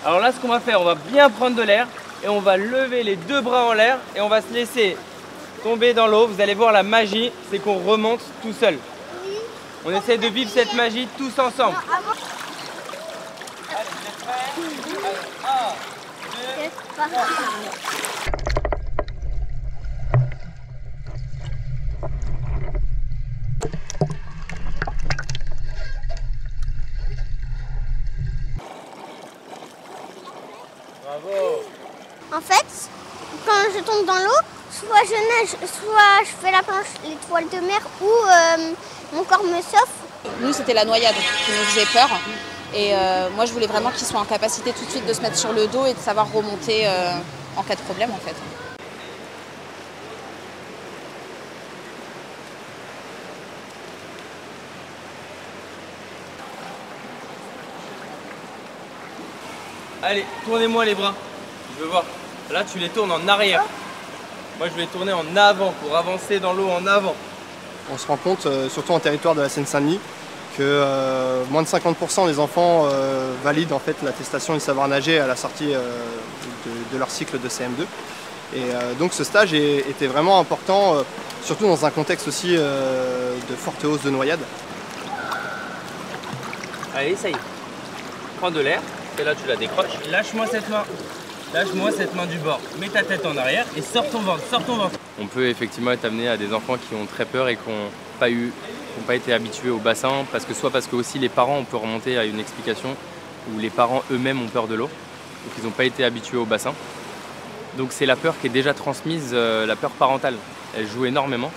Alors là, ce qu'on va faire, on va bien prendre de l'air et on va lever les deux bras en l'air et on va se laisser tomber dans l'eau. Vous allez voir la magie, c'est qu'on remonte tout seul. On essaie de vivre cette magie tous ensemble. Allez, vous êtes prêts? Allez, 1, 2, 3. Bravo. En fait, quand je tombe dans l'eau, soit je nage, soit je fais la planche, l'étoile de mer, ou mon corps me sauve. Nous, c'était la noyade qui nous faisait peur. Et moi, je voulais vraiment qu'ils soient en capacité tout de suite de se mettre sur le dos et de savoir remonter en cas de problème, en fait. Allez, tournez-moi les bras. Je veux voir. Là, tu les tournes en arrière. Moi, je vais tourner en avant pour avancer dans l'eau en avant. On se rend compte, surtout en territoire de la Seine-Saint-Denis, que moins de 50% des enfants valident en fait l'attestation du savoir nager à la sortie de leur cycle de CM2. Et donc ce stage était vraiment important, surtout dans un contexte aussi de forte hausse de noyades. Allez, ça y est. Prends de l'air. Et là, tu la décroches. Lâche-moi cette main. Lâche-moi cette main du bord. Mets ta tête en arrière et sors ton ventre. Sors ton ventre. On peut effectivement être amené à des enfants qui ont très peur et qui n'ont pas été habitués au bassin, parce que aussi les parents, on peut remonter à une explication où les parents eux-mêmes ont peur de l'eau, donc ils n'ont pas été habitués au bassin. Donc c'est la peur qui est déjà transmise, la peur parentale. Elle joue énormément.